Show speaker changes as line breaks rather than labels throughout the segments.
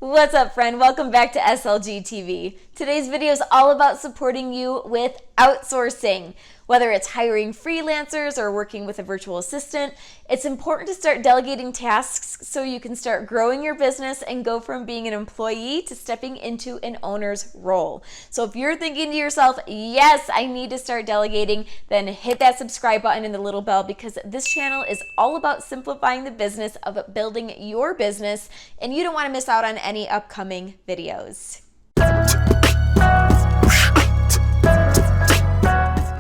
What's up, friend? Welcome back to SLG TV. Today's video is all about supporting you with outsourcing. Whether it's hiring freelancers or working with a virtual assistant, it's important to start delegating tasks so you can start growing your business and go from being an employee to stepping into an owner's role. So if you're thinking to yourself, yes, I need to start delegating, then hit that subscribe button and the little bell, because this channel is all about simplifying the business of building your business, and you don't want to miss out on any upcoming videos.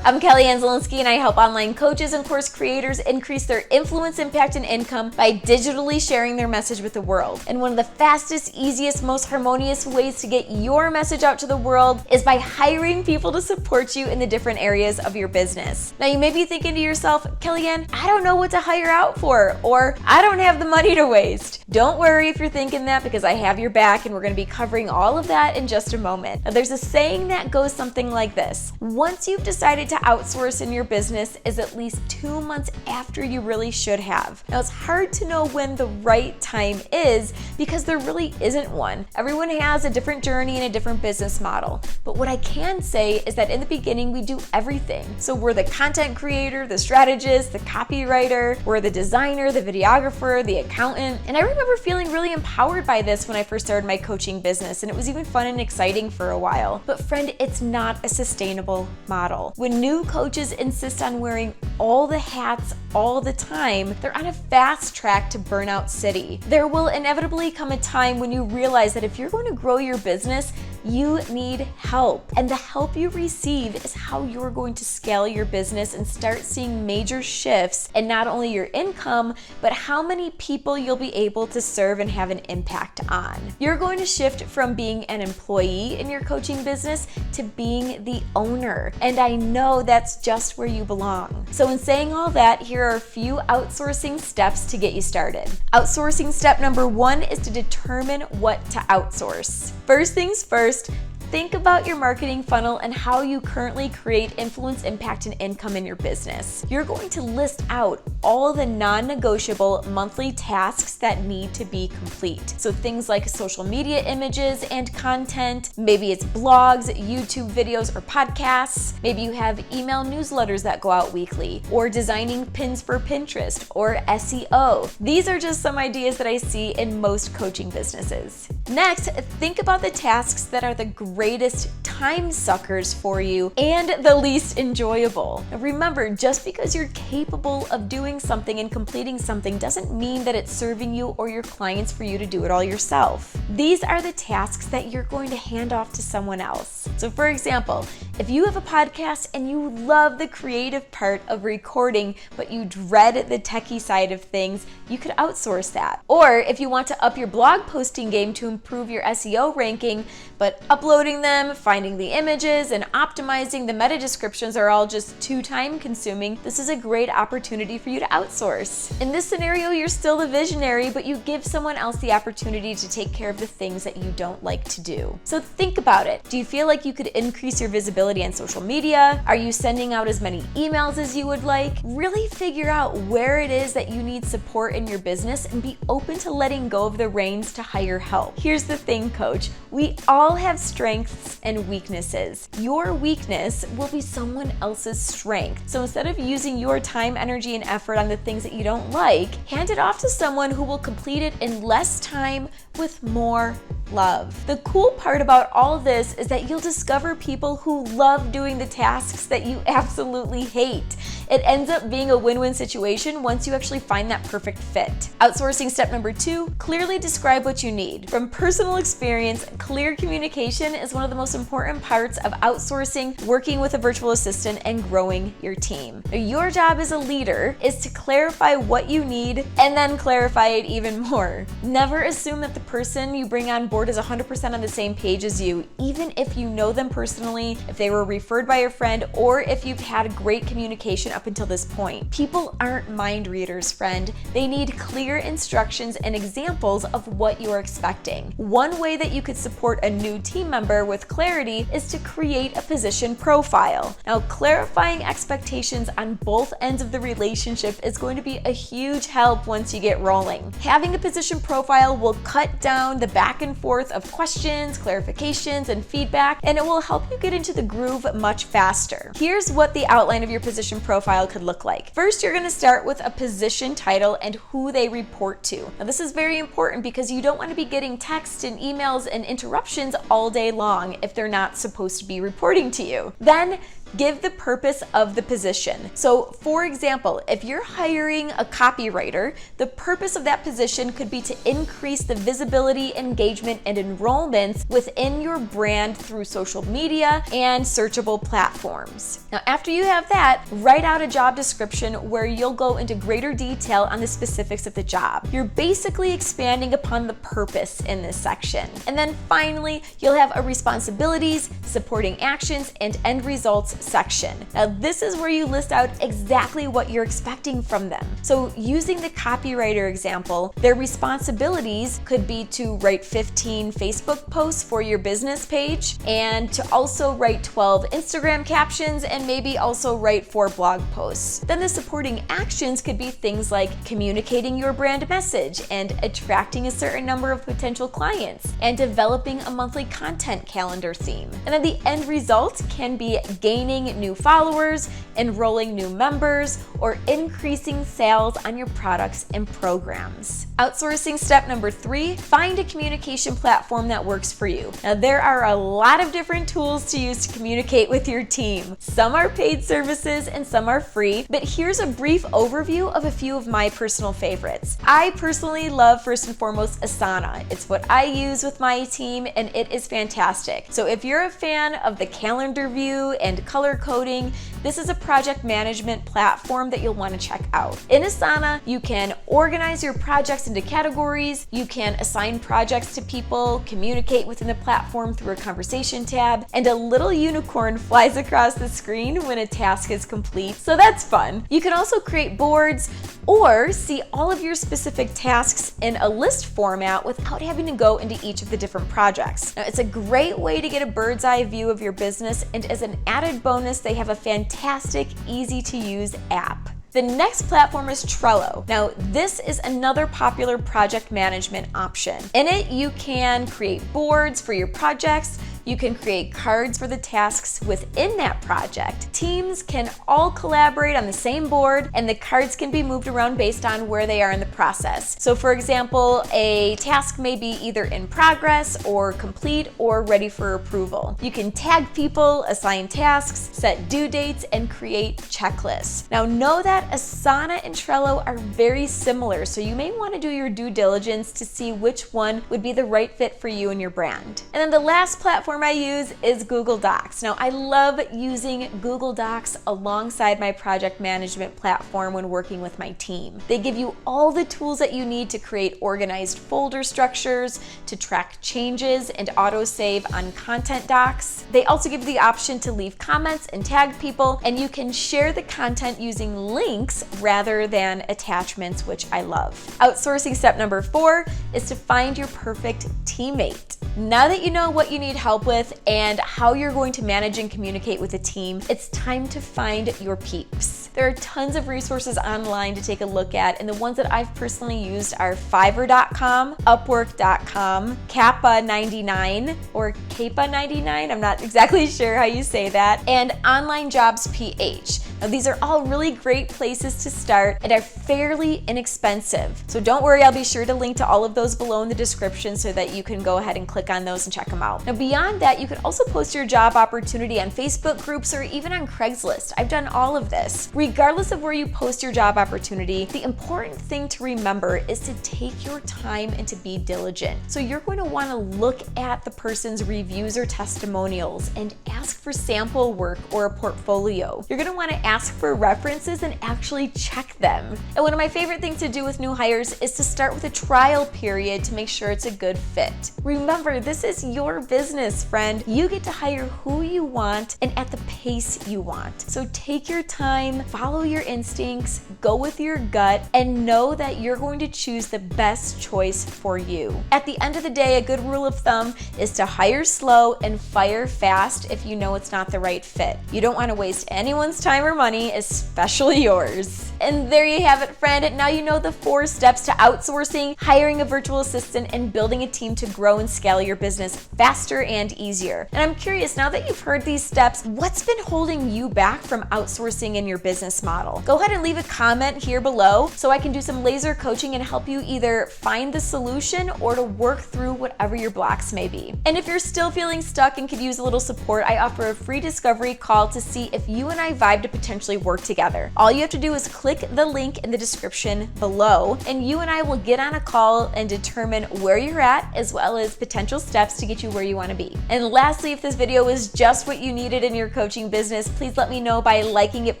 I'm Kellyanne Zielinski, and I help online coaches and course creators increase their influence, impact, and income by digitally sharing their message with the world. And one of the fastest, easiest, most harmonious ways to get your message out to the world is by hiring people to support you in the different areas of your business. Now, you may be thinking to yourself, Kellyanne, I don't know what to hire out for, or I don't have the money to waste. Don't worry if you're thinking that, because I have your back, and we're going to be covering all of that in just a moment. Now, there's a saying that goes something like this: once you've decided to outsource in your business is at least 2 months after you really should have. Now, it's hard to know when the right time is because there really isn't one. Everyone has a different journey and a different business model. But what I can say is that in the beginning, we do everything. So we're the content creator, the strategist, the copywriter, we're the designer, the videographer, the accountant. And I remember feeling really empowered by this when I first started my coaching business, and it was even fun and exciting for a while. But friend, it's not a sustainable model. When new coaches insist on wearing all the hats all the time, they're on a fast track to burnout city. There will inevitably come a time when you realize that if you're going to grow your business, you need help. And the help you receive is how you're going to scale your business and start seeing major shifts in not only your income, but how many people you'll be able to serve and have an impact on. You're going to shift from being an employee in your coaching business to being the owner. And I know that's just where you belong. So in saying all that, here are a few outsourcing steps to get you started. Outsourcing step number 1 is to determine what to outsource. First things first, think about your marketing funnel and how you currently create influence, impact, and income in your business. You're going to list out all the non-negotiable monthly tasks that need to be complete. So things like social media images and content, maybe it's blogs, YouTube videos, or podcasts. Maybe you have email newsletters that go out weekly, or designing pins for Pinterest, or SEO. These are just some ideas that I see in most coaching businesses. Next, think about the tasks that are the greatest time suckers for you and the least enjoyable. Now remember, just because you're capable of doing something and completing something doesn't mean that it's serving you or your clients for you to do it all yourself. These are the tasks that you're going to hand off to someone else. So for example, if you have a podcast and you love the creative part of recording, but you dread the techie side of things, you could outsource that. Or if you want to up your blog posting game to improve your SEO ranking, but uploading them, finding the images, and optimizing the meta descriptions are all just too time consuming, this is a great opportunity for you to outsource. In this scenario, you're still the visionary, but you give someone else the opportunity to take care of the things that you don't like to do. So think about it. Do you feel like you could increase your visibility on social media? Are you sending out as many emails as you would like? Really figure out where it is that you need support in your business and be open to letting go of the reins to hire help. Here's the thing, coach. We all have strengths and weaknesses. Your weakness will be someone else's strength. So instead of using your time, energy, and effort on the things that you don't like, hand it off to someone who will complete it in less time with more love. The cool part about all of this is that you'll discover people who love doing the tasks that you absolutely hate. It ends up being a win-win situation once you actually find that perfect fit. Outsourcing step number 2, clearly describe what you need. From personal experience, clear communication is one of the most important parts of outsourcing, working with a virtual assistant, and growing your team. Now, your job as a leader is to clarify what you need and then clarify it even more. Never assume that the person you bring on board is 100% on the same page as you, even if you know them personally, if they were referred by a friend, or if you've had great communication up until this point. People aren't mind readers, friend. They need clear instructions and examples of what you're expecting. One way that you could support a new team member with clarity is to create a position profile. Now, clarifying expectations on both ends of the relationship is going to be a huge help once you get rolling. Having a position profile will cut down the back and forth forth of questions, clarifications, and feedback, and it will help you get into the groove much faster. Here's what the outline of your position profile could look like. First, you're going to start with a position title and who they report to. Now, this is very important because you don't want to be getting texts and emails and interruptions all day long if they're not supposed to be reporting to you. Then, give the purpose of the position. So, for example, if you're hiring a copywriter, the purpose of that position could be to increase the visibility, engagement, and enrollments within your brand through social media and searchable platforms. Now, after you have that, write out a job description where you'll go into greater detail on the specifics of the job. You're basically expanding upon the purpose in this section. And then finally, you'll have a responsibilities, supporting actions, and end results section. Now, this is where you list out exactly what you're expecting from them. So, using the copywriter example, their responsibilities could be to write 15 Facebook posts for your business page and to also write 12 Instagram captions and maybe also write 4 blog posts. Then the supporting actions could be things like communicating your brand message and attracting a certain number of potential clients and developing a monthly content calendar theme. And then the end result can be gaining new followers, enrolling new members, or increasing sales on your products and programs. Outsourcing step number 3, find a communication platform that works for you. Now, there are a lot of different tools to use to communicate with your team. Some are paid services and some are free, but here's a brief overview of a few of my personal favorites. I personally love, first and foremost, Asana. It's what I use with my team and it is fantastic. So if you're a fan of the calendar view and color coding, this is a project management platform that you'll want to check out. In Asana, you can organize your projects into categories, you can assign projects to people, communicate within the platform through a conversation tab, and a little unicorn flies across the screen when a task is complete, so that's fun. You can also create boards or see all of your specific tasks in a list format without having to go into each of the different projects. Now, it's a great way to get a bird's eye view of your business, and as an added bonus, they have a fantastic, easy to use app. The next platform is Trello. Now, this is another popular project management option. In it, you can create boards for your projects, you can create cards for the tasks within that project. Teams can all collaborate on the same board, and the cards can be moved around based on where they are in the process. So for example, a task may be either in progress or complete or ready for approval. You can tag people, assign tasks, set due dates, and create checklists. Now, know that Asana and Trello are very similar, so you may want to do your due diligence to see which one would be the right fit for you and your brand. And then the last platform I use is Google Docs. Now, I love using Google Docs alongside my project management platform when working with my team. They give you all the tools that you need to create organized folder structures, to track changes and autosave on content docs. They also give you the option to leave comments and tag people, and you can share the content using links rather than attachments, which I love. Outsourcing step number 4 is to find your perfect teammate. Now that you know what you need help with and how you're going to manage and communicate with a team, it's time to find your peeps. There are tons of resources online to take a look at, and the ones that I've personally used are Fiverr.com, Upwork.com, Kappa99 or Kappa99, I'm not exactly sure how you say that, and Online Jobs PH. Now, these are all really great places to start and are fairly inexpensive. So don't worry, I'll be sure to link to all of those below in the description so that you can go ahead and click on those and check them out. Now, beyond that, you could also post your job opportunity on Facebook groups or even on Craigslist. I've done all of this. Regardless of where you post your job opportunity, the important thing to remember is to take your time and to be diligent. So you're going to want to look at the person's reviews or testimonials and ask for sample work or a portfolio. You're going to want to ask for references and actually check them. And one of my favorite things to do with new hires is to start with a trial period to make sure it's a good fit. Remember, this is your business, friend. You get to hire who you want and at the pace you want. So take your time, follow your instincts, go with your gut, and know that you're going to choose the best choice for you. At the end of the day, a good rule of thumb is to hire slow and fire fast if you know it's not the right fit. You don't want to waste anyone's time or money, especially yours. And there you have it, friend. Now you know the 4 steps to outsourcing, hiring a virtual assistant, and building a team to grow and scale your business faster and easier. And I'm curious, now that you've heard these steps, what's been holding you back from outsourcing in your business model? Go ahead and leave a comment here below so I can do some laser coaching and help you either find the solution or to work through whatever your blocks may be. And if you're still feeling stuck and could use a little support, I offer a free discovery call to see if you and I vibe to potentially work together. All you have to do is click the link in the description below, and you and I will get on a call and determine where you're at, as well as potential steps to get you where you want to be. And lastly, if this video was just what you needed in your coaching business, please let me know by liking it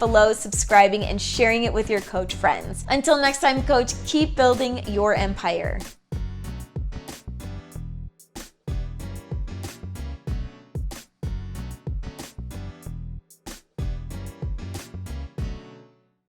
below, subscribing, and sharing it with your coach friends. Until next time, coach, keep building your empire.